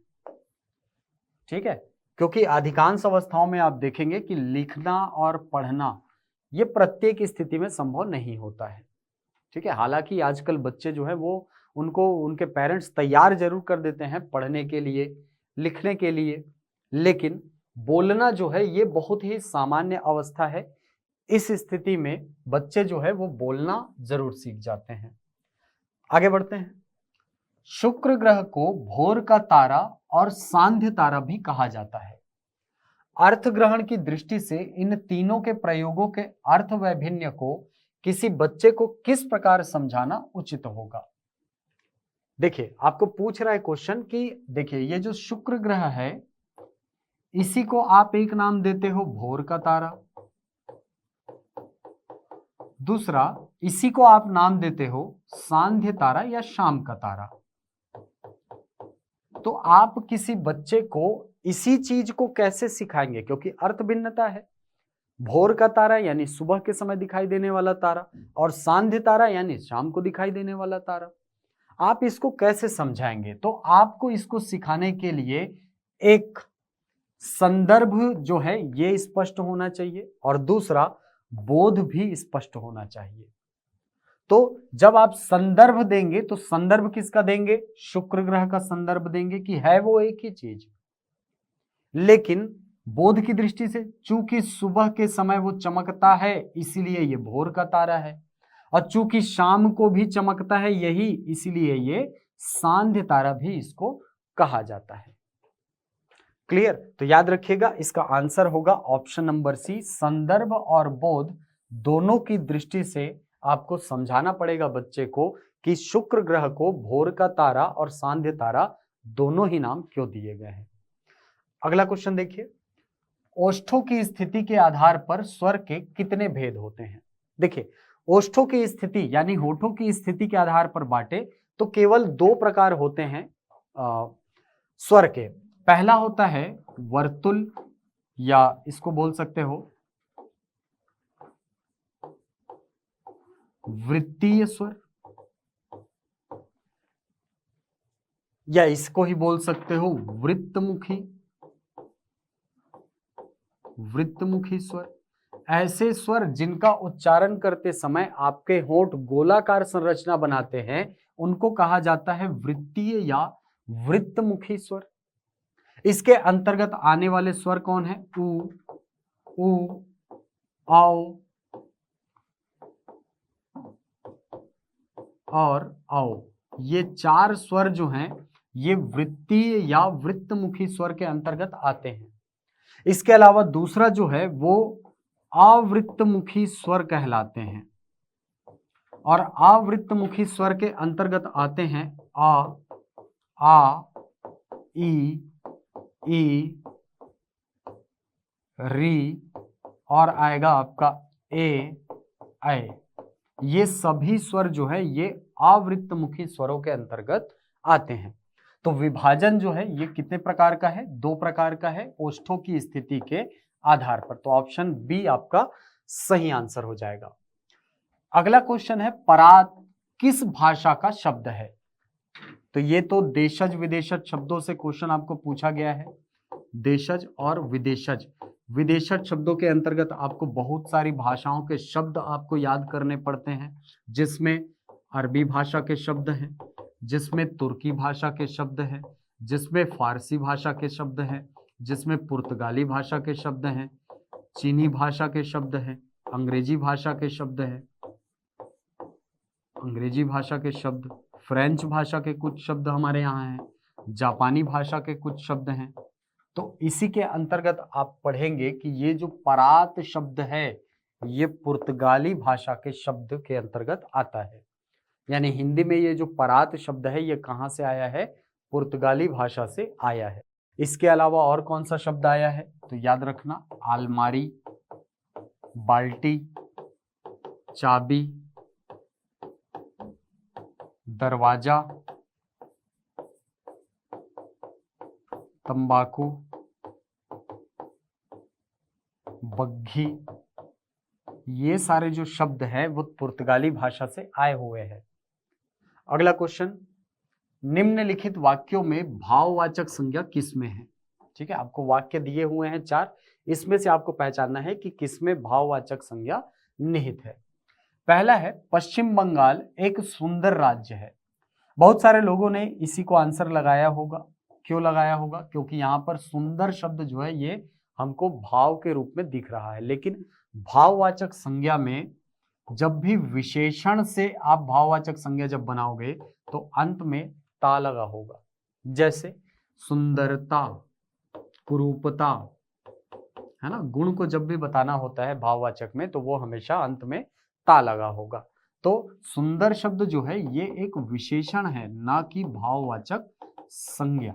ठीक है, क्योंकि अधिकांश अवस्थाओं में आप देखेंगे कि लिखना और पढ़ना ये प्रत्येक स्थिति में संभव नहीं होता है। ठीक है, हालांकि आजकल बच्चे जो है वो उनको उनके पेरेंट्स तैयार जरूर कर देते हैं पढ़ने के लिए, लिखने के लिए, लेकिन बोलना जो है ये बहुत ही सामान्य अवस्था है। इस स्थिति में बच्चे जो है वो बोलना जरूर सीख जाते हैं। आगे बढ़ते हैं। शुक्र ग्रह को भोर का तारा और सांध्य तारा भी कहा जाता है। अर्थ ग्रहण की दृष्टि से इन तीनों के प्रयोगों के अर्थ वैभिन्न को किसी बच्चे को किस प्रकार समझाना उचित होगा? देखिए, आपको पूछ रहा है क्वेश्चन कि देखिए ये जो शुक्र ग्रह है इसी को आप एक नाम देते हो भोर का तारा, दूसरा इसी को आप नाम देते हो सांध्य तारा या शाम का तारा। तो आप किसी बच्चे को इसी चीज को कैसे सिखाएंगे? क्योंकि अर्थ भिन्नता है। भोर का तारा यानी सुबह के समय दिखाई देने वाला तारा और सांध्य तारा यानी शाम को दिखाई देने वाला तारा। आप इसको कैसे समझाएंगे? तो आपको इसको सिखाने के लिए एक संदर्भ जो है ये स्पष्ट होना चाहिए और दूसरा बोध भी स्पष्ट होना चाहिए। तो जब आप संदर्भ देंगे तो संदर्भ किसका देंगे? शुक्र ग्रह का संदर्भ देंगे कि है वो एक ही चीज। लेकिन बोध की दृष्टि से चूंकि सुबह के समय वो चमकता है इसीलिए ये भोर का तारा है, और चूंकि शाम को भी चमकता है यही, इसीलिए ये सांध्य तारा भी इसको कहा जाता है। क्लियर? तो याद रखिएगा इसका आंसर होगा ऑप्शन नंबर सी। संदर्भ और बोध दोनों की दृष्टि से आपको समझाना पड़ेगा बच्चे को कि शुक्र ग्रह को भोर का तारा और सांध्य तारा दोनों ही नाम क्यों दिए गए हैं। अगला क्वेश्चन देखिए, ओष्ठों की स्थिति के आधार पर स्वर के कितने भेद होते हैं? देखिए, ओष्ठों की स्थिति यानी होठों की स्थिति के आधार पर बांटे तो केवल 2 प्रकार होते हैं स्वर के। पहला होता है वर्तुल या इसको बोल सकते हो वृत्तीय स्वर, या इसको ही बोल सकते हो वृत्तमुखी स्वर। ऐसे स्वर जिनका उच्चारण करते समय आपके होंठ गोलाकार संरचना बनाते हैं उनको कहा जाता है वृत्तीय या वृत्तमुखी स्वर। इसके अंतर्गत आने वाले स्वर कौन है? उ, ऊ, आओ और आओ। ये 4 स्वर जो हैं ये वृत्तीय या वृत्तमुखी स्वर के अंतर्गत आते हैं। इसके अलावा दूसरा जो है वो आवृत्तमुखी स्वर कहलाते हैं, और आवृत्तमुखी स्वर के अंतर्गत आते हैं आ, ई, री और आएगा आपका ए, ऐ। ये सभी स्वर जो है ये आवृत्तमुखी स्वरों के अंतर्गत आते हैं। तो विभाजन जो है ये कितने प्रकार का है? 2 प्रकार का है, ओष्ठों की स्थिति के आधार पर। तो ऑप्शन बी आपका सही आंसर हो जाएगा। अगला क्वेश्चन है, परात किस भाषा का शब्द है? तो ये तो देशज विदेशज शब्दों से क्वेश्चन आपको पूछा गया है। देशज और विदेशज, विदेशज शब्दों के अंतर्गत आपको बहुत सारी भाषाओं के शब्द आपको याद करने पड़ते हैं, जिसमें अरबी भाषा के शब्द हैं, जिसमें तुर्की भाषा के शब्द हैं, जिसमें फारसी भाषा के शब्द हैं, जिसमें पुर्तगाली भाषा के शब्द हैं, चीनी भाषा के शब्द हैं, अंग्रेजी भाषा के शब्द हैं, अंग्रेजी भाषा के शब्द, फ्रेंच भाषा के कुछ शब्द हमारे यहाँ हैं, जापानी भाषा के कुछ शब्द हैं। तो इसी के अंतर्गत आप पढ़ेंगे कि ये जो परात शब्द है ये पुर्तगाली भाषा के शब्द के अंतर्गत आता है। यानी हिंदी में ये जो परात शब्द है ये कहाँ से आया है? पुर्तगाली भाषा से आया है। इसके अलावा और कौन सा शब्द आया है? तो याद रखना, अलमारी, बाल्टी, चाबी, दरवाजा, तंबाकू, बग्घी, ये सारे जो शब्द हैं वो पुर्तगाली भाषा से आए हुए हैं। अगला क्वेश्चन, निम्नलिखित वाक्यों में भाववाचक संज्ञा किसमें है? ठीक है, आपको वाक्य दिए हुए हैं 4, इसमें से आपको पहचानना है कि किसमें भाववाचक संज्ञा निहित है। पहला है, पश्चिम बंगाल एक सुंदर राज्य है। बहुत सारे लोगों ने इसी को आंसर लगाया होगा। क्यों लगाया होगा? क्योंकि यहाँ पर सुंदर शब्द जो है ये हमको भाव के रूप में दिख रहा है, लेकिन भाववाचक संज्ञा में जब भी विशेषण से आप भाववाचक संज्ञा जब बनाओगे तो अंत में ता लगा होगा। जैसे सुंदरता, कुरूपता, है ना, गुण को जब भी बताना होता है भाववाचक में तो वो हमेशा अंत में ता लगा होगा। तो सुंदर शब्द जो है ये एक विशेषण है, ना कि भाववाचक संज्ञा।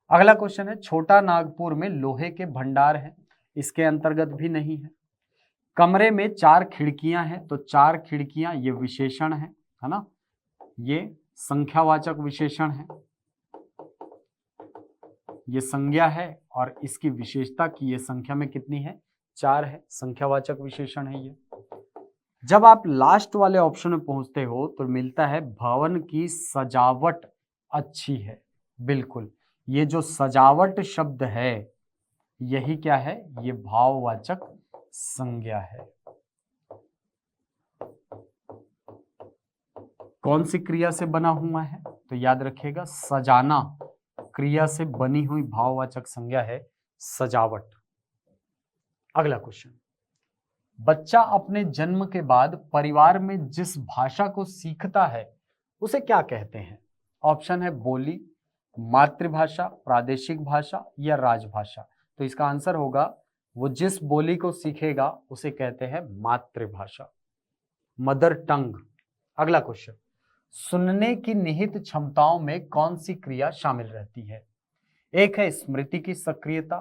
अगला क्वेश्चन है, छोटा नागपुर में लोहे के भंडार हैं, इसके अंतर्गत भी नहीं है। कमरे में 4 खिड़कियां हैं, तो 4 खिड़कियां ये विशेषण है ना, ये संख्यावाचक विशेषण है, ये संज्ञा है और इसकी विशेषता की ये संख्या में कितनी है? 4 है, संख्यावाचक विशेषण है ये। जब आप लास्ट वाले ऑप्शन में पहुंचते हो तो मिलता है भवन की सजावट अच्छी है। बिल्कुल, ये जो सजावट शब्द है यही क्या है? ये भाववाचक संज्ञा है। कौन सी क्रिया से बना हुआ है? तो याद रखिएगा, सजाना क्रिया से बनी हुई भाववाचक संज्ञा है सजावट। अगला क्वेश्चन, बच्चा अपने जन्म के बाद परिवार में जिस भाषा को सीखता है उसे क्या कहते हैं? ऑप्शन है बोली, मातृभाषा, प्रादेशिक भाषा या राजभाषा। तो इसका आंसर होगा, वो जिस बोली को सीखेगा उसे कहते हैं मातृभाषा, मदर टंग। अगला क्वेश्चन, सुनने की निहित क्षमताओं में कौन सी क्रिया शामिल रहती है? एक है स्मृति की सक्रियता,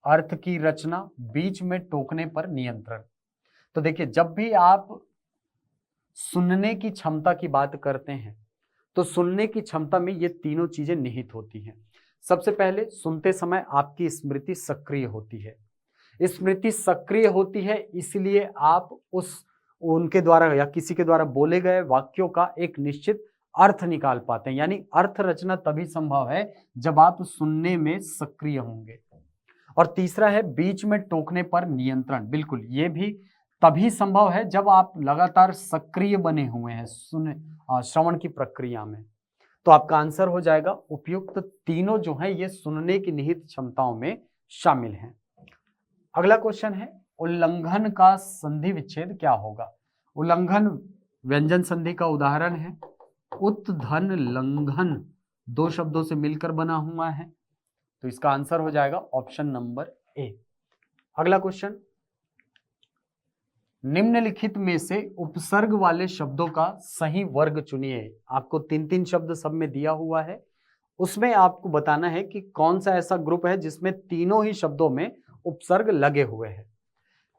अर्थ की रचना, बीच में टोकने पर नियंत्रण। तो देखिए, जब भी आप सुनने की क्षमता की बात करते हैं तो सुनने की क्षमता में ये तीनों चीजें निहित होती हैं। सबसे पहले, सुनते समय आपकी स्मृति सक्रिय होती है। स्मृति सक्रिय होती है इसलिए आप उनके द्वारा या किसी के द्वारा बोले गए वाक्यों का एक निश्चित अर्थ निकाल पाते हैं। यानी अर्थ रचना तभी संभव है जब आप सुनने में सक्रिय होंगे। और तीसरा है बीच में टोकने पर नियंत्रण। बिल्कुल, ये भी तभी संभव है जब आप लगातार सक्रिय बने हुए हैं श्रवण की प्रक्रिया में। तो आपका आंसर हो जाएगा उपयुक्त तीनों जो है ये सुनने की निहित क्षमताओं में शामिल हैं। अगला क्वेश्चन है, उल्लंघन का संधि विच्छेद क्या होगा? उल्लंघन व्यंजन संधि का उदाहरण है। उत्धन लंघन 2 शब्दों से मिलकर बना हुआ है, तो इसका आंसर हो जाएगा ऑप्शन नंबर ए। अगला क्वेश्चन, निम्नलिखित में से उपसर्ग वाले शब्दों का सही वर्ग चुनिए। आपको 3-3 शब्द सब में दिया हुआ है, उसमें आपको बताना है कि कौन सा ऐसा ग्रुप है जिसमें तीनों ही शब्दों में उपसर्ग लगे हुए हैं।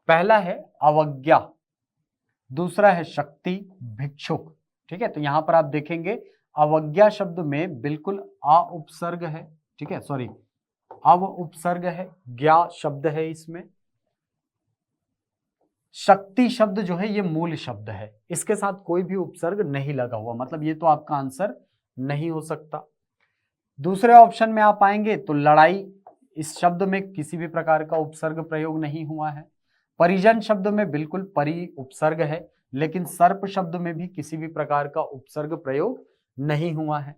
पहला है अवज्ञा, दूसरा है शक्ति, भिक्षुक। ठीक है, तो यहां पर आप देखेंगे अवज्ञा शब्द में बिल्कुल अ उपसर्ग है। ठीक है, सॉरी, अव उपसर्ग है, ज्ञा शब्द है इसमें। शक्ति शब्द जो है ये मूल शब्द है, इसके साथ कोई भी उपसर्ग नहीं लगा हुआ, मतलब ये तो आपका आंसर नहीं हो सकता। दूसरे ऑप्शन में आप आएंगे तो लड़ाई, इस शब्द में किसी भी प्रकार का उपसर्ग प्रयोग नहीं हुआ है। परिजन शब्द में बिल्कुल परि उपसर्ग है, लेकिन सर्प शब्द में भी किसी भी प्रकार का उपसर्ग प्रयोग नहीं हुआ है।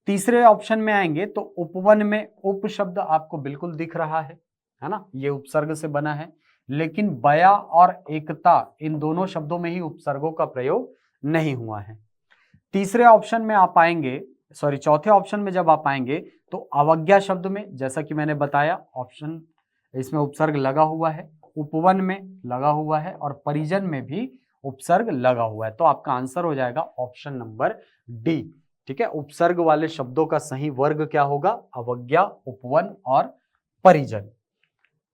तीसरे ऑप्शन में आएंगे तो उपवन में उप शब्द आपको बिल्कुल दिख रहा है ना, ये उपसर्ग से बना है, लेकिन बया और एकता इन दोनों शब्दों में ही उपसर्गों का प्रयोग नहीं हुआ है। तीसरे ऑप्शन में आप आएंगे, सॉरी चौथे ऑप्शन में जब आप आएंगे तो अवज्ञा शब्द में, जैसा कि मैंने बताया ऑप्शन इसमें उपसर्ग लगा हुआ है, उपवन में लगा हुआ है और परिजन में भी उपसर्ग लगा हुआ है, तो आपका आंसर हो जाएगा ऑप्शन नंबर डी। ठीक है, उपसर्ग वाले शब्दों का सही वर्ग क्या होगा? अवज्ञा, उपवन और परिजन।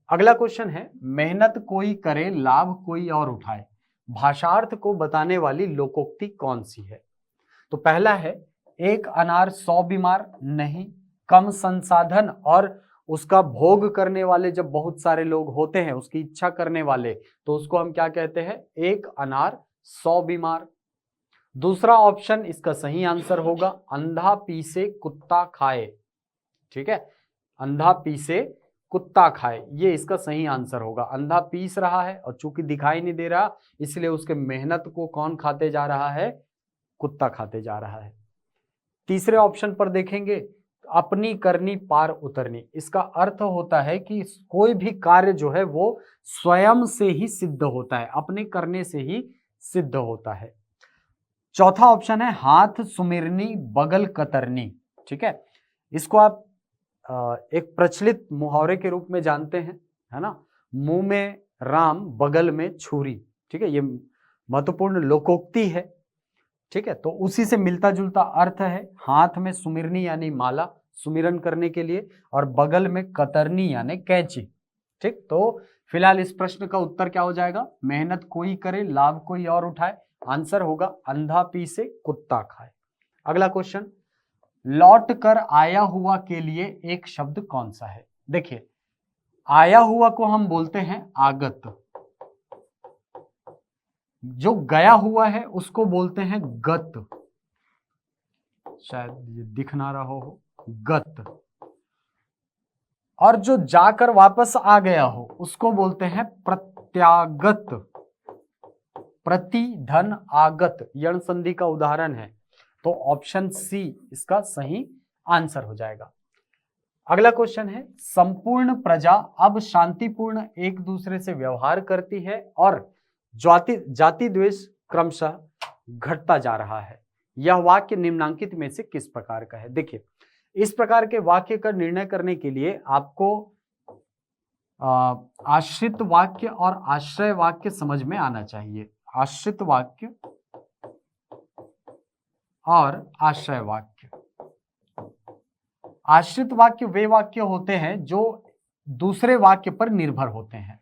अगला क्वेश्चन है, मेहनत कोई करे लाभ कोई और उठाए, भाषार्थ को बताने वाली लोकोक्ति कौन सी है? तो पहला है, एक अनार 100 बीमार नहीं, कम संसाधन और उसका भोग करने वाले जब बहुत सारे लोग होते हैं, उसकी इच्छा करने वाले, तो उसको हम क्या कहते हैं? एक अनार 100 बीमार। दूसरा ऑप्शन इसका सही आंसर होगा, अंधा पीसे कुत्ता खाए। ठीक है, अंधा पीसे कुत्ता खाए, ये इसका सही आंसर होगा। अंधा पीस रहा है और चूंकि दिखाई नहीं दे रहा, इसलिए उसके मेहनत को कौन खाते जा रहा है? कुत्ता खाते जा रहा है। तीसरे ऑप्शन पर देखेंगे, अपनी करनी पार उतरनी, इसका अर्थ होता है कि कोई भी कार्य जो है वो स्वयं से ही सिद्ध होता है, अपने करने से ही सिद्ध होता है। चौथा ऑप्शन है, हाथ सुमिरनी बगल कतरनी। ठीक है, इसको आप एक प्रचलित मुहावरे के रूप में जानते हैं, है ना, मुंह में राम बगल में छुरी। ठीक है, ये महत्वपूर्ण लोकोक्ति है। ठीक है, तो उसी से मिलता जुलता अर्थ है, हाथ में सुमिरनी यानी माला, सुमिरन करने के लिए, और बगल में कतरनी यानी कैंची। ठीक, तो फिलहाल इस प्रश्न का उत्तर क्या हो जाएगा? मेहनत कोई करे लाभ कोई और उठाए, आंसर होगा अंधा पीसे कुत्ता खाए। अगला क्वेश्चन, लौट कर आया हुआ के लिए एक शब्द कौन सा है? देखिए, आया हुआ को हम बोलते हैं आगत, जो गया हुआ है उसको बोलते हैं गत, शायद ये दिख ना रहा हो, गत, और जो जाकर वापस आ गया हो उसको बोलते हैं प्रत्यागत। प्रति धन आगत यण संधि का उदाहरण है, तो ऑप्शन सी इसका सही आंसर हो जाएगा। अगला क्वेश्चन है, संपूर्ण प्रजा अब शांतिपूर्ण एक दूसरे से व्यवहार करती है और जाति द्वेष क्रमशः घटता जा रहा है, यह वाक्य निम्नांकित में से किस प्रकार का है? देखिए, इस प्रकार के वाक्य का निर्णय करने के लिए आपको आश्रित वाक्य और आश्रय वाक्य समझ में आना चाहिए। आश्रित वाक्य और आश्रय वाक्य। आश्रित वाक्य वे वाक्य होते हैं जो दूसरे वाक्य पर निर्भर होते हैं,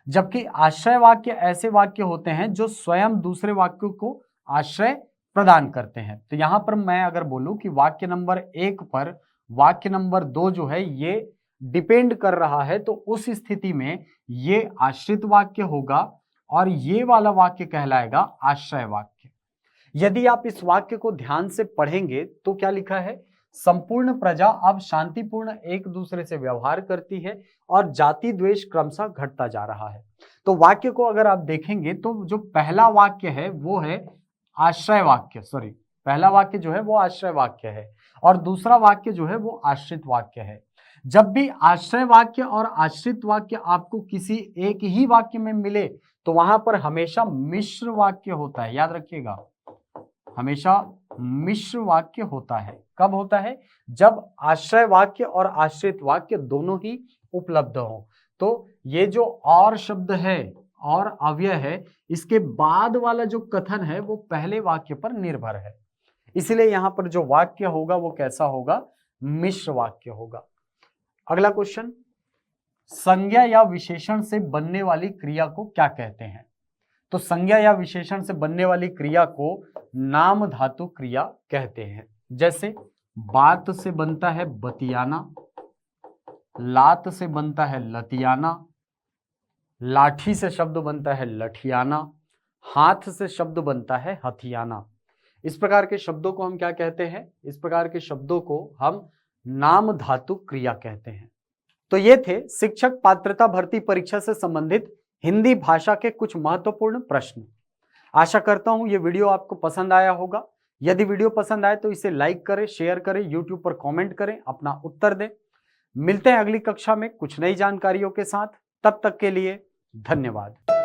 जबकि आश्रय वाक्य ऐसे वाक्य होते हैं जो स्वयं दूसरे वाक्यों को आश्रय प्रदान करते हैं। तो यहां पर मैं अगर बोलूं कि वाक्य नंबर 1 पर वाक्य नंबर 2 जो है ये डिपेंड कर रहा है, तो उस स्थिति में ये आश्रित वाक्य होगा और ये वाला वाक्य कहलाएगा आश्रय वाक्य। यदि आप इस वाक्य को ध्यान से पढ़ेंगे तो क्या लिखा है? संपूर्ण प्रजा अब शांतिपूर्ण एक दूसरे से व्यवहार करती है और जाति द्वेष क्रमशः घटता जा रहा है। तो वाक्य को अगर आप देखेंगे तो जो पहला वाक्य है वो है आश्रय वाक्य, सॉरी, पहला वाक्य जो है वो आश्रय वाक्य है और दूसरा वाक्य जो है वो आश्रित वाक्य है। जब भी आश्रय वाक्य और आश्रित वाक्य आपको किसी एक ही वाक्य में मिले तो वहां पर हमेशा मिश्र वाक्य होता है, याद रखिएगा, हमेशा मिश्र वाक्य होता है। कब होता है? जब आश्रय वाक्य और आश्रित वाक्य दोनों ही उपलब्ध हो। तो ये जो और शब्द है और अव्यय है, इसके बाद वाला जो कथन है वो पहले वाक्य पर निर्भर है, इसलिए यहां पर जो वाक्य होगा वो कैसा होगा? मिश्र वाक्य होगा। अगला क्वेश्चन, संज्ञा या विशेषण से बनने वाली क्रिया को क्या कहते हैं? तो संज्ञा या विशेषण से बनने वाली क्रिया को नाम धातु क्रिया कहते हैं। जैसे बात से बनता है बतियाना, लात से बनता है लतियाना, लाठी से शब्द बनता है लठियाना, हाथ से शब्द बनता है हथियाना। इस प्रकार के शब्दों को हम क्या कहते हैं? इस प्रकार के शब्दों को हम नाम धातु क्रिया कहते हैं। तो ये थे शिक्षक पात्रता भर्ती परीक्षा से संबंधित हिंदी भाषा के कुछ महत्वपूर्ण प्रश्न। आशा करता हूं ये वीडियो आपको पसंद आया होगा। यदि वीडियो पसंद आए तो इसे लाइक करें, शेयर करें, यूट्यूब पर कमेंट करें, अपना उत्तर दें। मिलते हैं अगली कक्षा में कुछ नई जानकारियों के साथ। तब तक के लिए धन्यवाद।